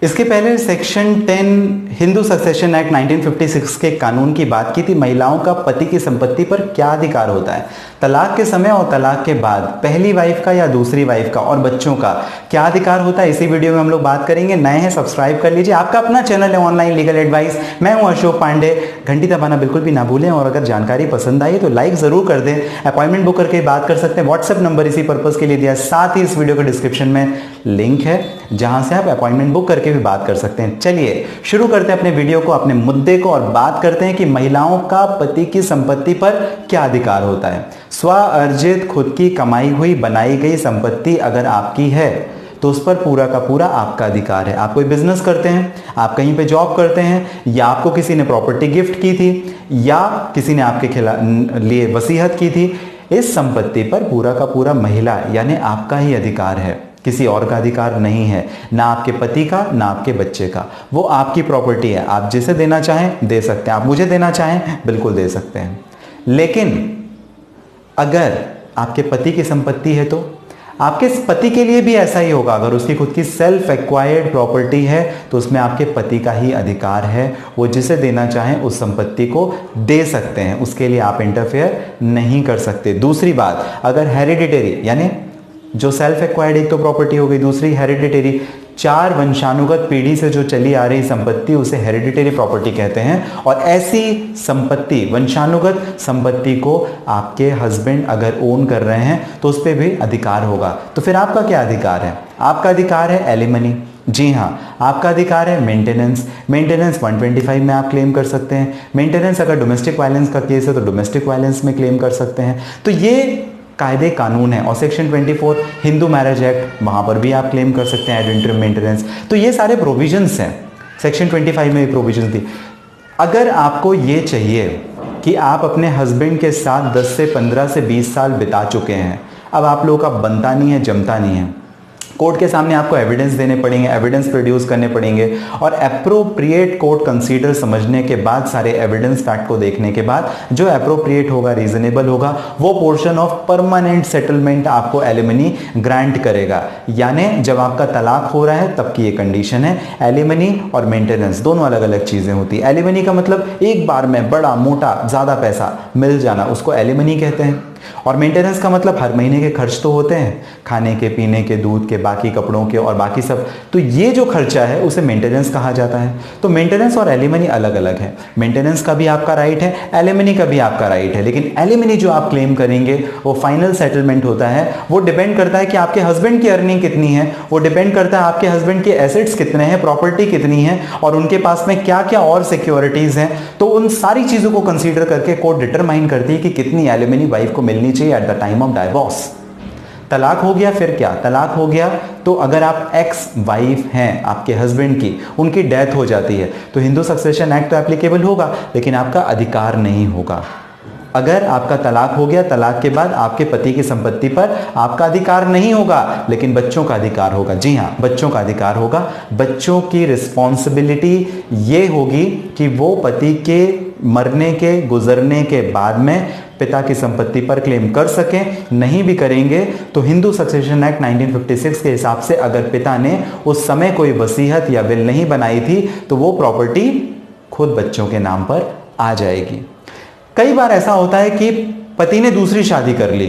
इसके पहले section 10 Hindu succession act 1956 के कानून की बात की थी। महिलाओं का पति की संपत्ति पर क्या अधिकार होता है, तलाक के समय और तलाक के बाद पहली वाइफ का या दूसरी वाइफ का और बच्चों का क्या अधिकार होता है, इसी वीडियो में हम लोग बात करेंगे। नए हैं सब्सक्राइब कर लीजिए, आपका अपना चैनल है ऑनलाइन लीगल एडवाइस। मैं हूं अशोक पांडे। घंटी दबाना बिल्कुल भी ना भूलें और अगर जानकारी पसंद आई तो लाइक जरूर कर दें। अपॉइंटमेंट बुक करके बात कर सकते हैं, व्हाट्सएप नंबर इसी पर्पज के लिए दिया है। साथ ही इस वीडियो के डिस्क्रिप्शन में लिंक है जहां से आप अपॉइंटमेंट बुक करके भी बात कर सकते हैं। चलिए शुरू करते हैं अपने वीडियो को, अपने मुद्दे को, और बात करते हैं कि महिलाओं का पति की संपत्ति पर क्या अधिकार होता है। स्व अर्जित खुद की कमाई हुई बनाई गई संपत्ति अगर आपकी है तो उस पर पूरा का पूरा आपका अधिकार है। आप कोई बिजनेस करते हैं, आप कहीं पे जॉब करते हैं, या आपको किसी ने प्रॉपर्टी गिफ्ट की थी, या किसी ने आपके लिए वसीयत की थी, इस संपत्ति पर पूरा का पूरा महिला यानी आपका ही अधिकार है, किसी और का अधिकार नहीं है, ना आपके पति का ना आपके बच्चे का। वो आपकी प्रॉपर्टी है, आप जिसे देना चाहें दे सकते हैं, आप मुझे देना चाहें बिल्कुल दे सकते हैं। लेकिन अगर आपके पति की संपत्ति है तो आपके पति के लिए भी ऐसा ही होगा। अगर उसकी खुद की सेल्फ एक्वायर्ड प्रॉपर्टी है तो उसमें आपके पति का ही अधिकार है, वो जिसे देना चाहें उस संपत्ति को दे सकते हैं, उसके लिए आप इंटरफेयर नहीं कर सकते। दूसरी बात, अगर हेरिडिटरी यानी जो सेल्फ एक्वायर्ड एक तो प्रॉपर्टी हो गई, दूसरी हेरिडिटरी, 4 वंशानुगत पीढ़ी से जो चली आ रही संपत्ति उसे हेरिडिटरी प्रॉपर्टी कहते हैं। और ऐसी संपत्ति, वंशानुगत संपत्ति को आपके हस्बैंड अगर ओन कर रहे हैं तो उस पर भी अधिकार होगा। तो फिर आपका क्या अधिकार है? आपका अधिकार है एलिमनी। जी हाँ, आपका अधिकार है मेंटेनेंस। मेंटेनेंस 125 में आप क्लेम कर सकते हैं। मेंटेनेंस अगर डोमेस्टिक वायलेंस का केस है तो डोमेस्टिक वायलेंस में क्लेम कर सकते हैं। तो ये कायदे कानून है। और सेक्शन 24 हिंदू मैरिज एक्ट, वहां पर भी आप क्लेम कर सकते हैं एड इंटरम मेंटेनेंस। तो ये सारे प्रोविजंस हैं, सेक्शन 25 में भी प्रोविजंस थी। अगर आपको ये चाहिए कि आप अपने हस्बैंड के साथ 10 से 15 से 20 साल बिता चुके हैं, अब आप लोगों का बनता नहीं है, जमता नहीं है, कोर्ट के सामने आपको एविडेंस देने पड़ेंगे, एविडेंस प्रोड्यूस करने पड़ेंगे, और अप्रोप्रिएट कोर्ट कंसीडर समझने के बाद, सारे एविडेंस फैक्ट को देखने के बाद जो अप्रोप्रिएट होगा, रीजनेबल होगा, वो पोर्शन ऑफ परमानेंट सेटलमेंट आपको एलिमनी ग्रांट करेगा। यानी जब आपका तलाक हो रहा है तब की ये कंडीशन है। एलिमनी और मेंटेनेंस दोनों अलग अलग चीजें होती है। एलिमनी का मतलब एक बार में बड़ा मोटा ज्यादा पैसा मिल जाना, उसको एलिमनी कहते हैं। और मेंटेनेंस का मतलब हर महीने के खर्च तो होते हैं, खाने के, पीने के, दूध के, बाकी कपड़ों के और बाकी सब, तो ये जो खर्चा है उसे मेंटेनेंस कहा जाता है। तो मेंटेनेंस और एलिमनी अलग अलग है। मेंटेनेंस का भी आपका राइट है, एलिमनी का भी आपका राइट है। लेकिन एलिमनी जो आप क्लेम करेंगे वो फाइनल सेटलमेंट होता है, वो डिपेंड करता है कि आपके हस्बैंड की अर्निंग कितनी है, वो डिपेंड करता है आपके हस्बैंड के एसेट्स कितने हैं, प्रॉपर्टी कितनी है, और उनके पास में क्या क्या और सिक्योरिटीज हैं। तो उन सारी चीजों को कंसीडर करके कोर्ट डिटरमाइन करती है कि कितनी एलिमनी वाइफ को मिलनी चाहिए at the time of divorce. तलाक हो गया, फिर क्या? तलाक हो गया तो अगर आप एक्स वाइफ हैं, आपके हस्बैंड की, उनकी डेथ हो जाती है तो हिंदू सक्सेशन एक्ट तो एप्लीकेबल होगा, लेकिन आपका अधिकार नहीं होगा। अगर आपका तलाक हो गया, तलाक के बाद आपके पति की संपत्ति पर आपका अधिकार नहीं होगा, लेकिन बच्चों का अधिकार होगा। जी हाँ, बच्चों का अधिकार होगा। बच्चों की रिस्पॉन्सिबिलिटी ये होगी कि वो पति के मरने के, गुजरने के बाद में पिता की संपत्ति पर क्लेम कर सकें। नहीं भी करेंगे तो हिंदू सक्सेशन एक्ट 1956 के हिसाब से अगर पिता ने उस समय कोई वसीयत या विल नहीं बनाई थी तो वो प्रॉपर्टी खुद बच्चों के नाम पर आ जाएगी। कई बार ऐसा होता है कि पति ने दूसरी शादी कर ली,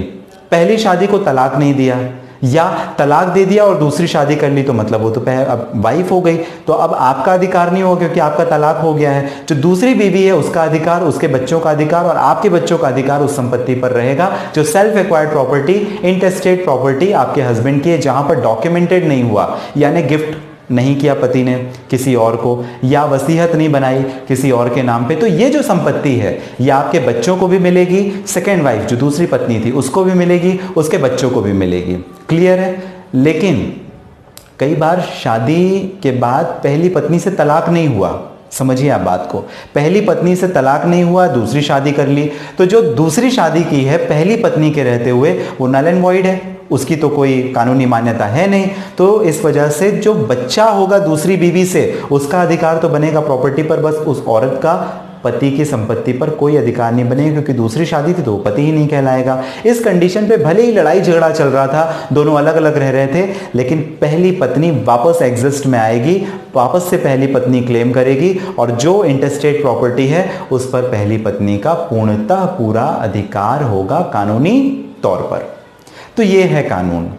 पहली शादी को तलाक नहीं दिया, या तलाक दे दिया और दूसरी शादी कर ली, तो मतलब वो तो अब वाइफ हो गई, तो अब आपका अधिकार नहीं होगा क्योंकि आपका तलाक हो गया है। जो दूसरी बीवी है उसका अधिकार, उसके बच्चों का अधिकार और आपके बच्चों का अधिकार उस संपत्ति पर रहेगा जो सेल्फ एक्वायर्ड प्रॉपर्टी, इंटेस्टेट प्रॉपर्टी आपके हस्बैंड की है, जहां पर डॉक्यूमेंटेड नहीं हुआ, यानी गिफ्ट नहीं किया पति ने किसी और को, या वसीयत नहीं बनाई किसी और के नाम पे, तो ये जो संपत्ति है ये आपके बच्चों को भी मिलेगी, सेकेंड वाइफ जो दूसरी पत्नी थी उसको भी मिलेगी, उसके बच्चों को भी मिलेगी। क्लियर है? लेकिन कई बार शादी के बाद पहली पत्नी से तलाक नहीं हुआ, समझिए आप बात को, पहली पत्नी से तलाक नहीं हुआ, दूसरी शादी कर ली, तो जो दूसरी शादी की है पहली पत्नी के रहते हुए वो नल एंड वॉइड है, उसकी तो कोई कानूनी मान्यता है नहीं। तो इस वजह से जो बच्चा होगा दूसरी बीवी से उसका अधिकार तो बनेगा प्रॉपर्टी पर, बस उस औरत का पति की संपत्ति पर कोई अधिकार नहीं बनेगा, क्योंकि दूसरी शादी थी तो वो पति ही नहीं कहलाएगा। इस कंडीशन पे भले ही लड़ाई झगड़ा चल रहा था, दोनों अलग अलग रह रहे थे, लेकिन पहली पत्नी वापस एग्जिस्ट में आएगी, वापस से पहली पत्नी क्लेम करेगी और जो इंटरस्टेट प्रॉपर्टी है उस पर पहली पत्नी का पूर्णतः पूरा अधिकार होगा कानूनी तौर पर। तो ये है कानून,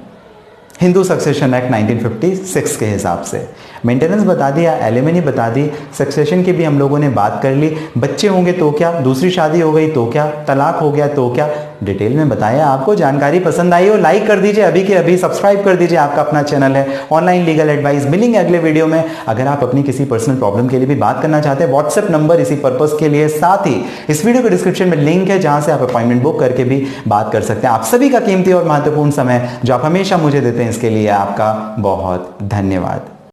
हिंदू सक्सेशन एक्ट 1956 के हिसाब से। मेंटेनेंस बता दिया, एलिमनी बता दी, सक्सेशन की भी हम लोगों ने बात कर ली। बच्चे होंगे तो क्या, दूसरी शादी हो गई तो क्या, तलाक हो गया तो क्या, डिटेल में बताया आपको। जानकारी पसंद आई हो लाइक कर दीजिए अभी के अभी, सब्सक्राइब कर दीजिए, आपका अपना चैनल है ऑनलाइन लीगल एडवाइस। मिलेंगे अगले वीडियो में। अगर आप अपनी किसी पर्सनल प्रॉब्लम के लिए भी बात करना चाहते हैं, व्हाट्सएप नंबर इसी पर्पस के लिए, साथ ही इस वीडियो के डिस्क्रिप्शन में लिंक है जहां से आप अपॉइंटमेंट बुक करके भी बात कर सकते हैं। आप सभी का कीमती और महत्वपूर्ण समय जो आप हमेशा मुझे देते हैं, इसके लिए आपका बहुत धन्यवाद।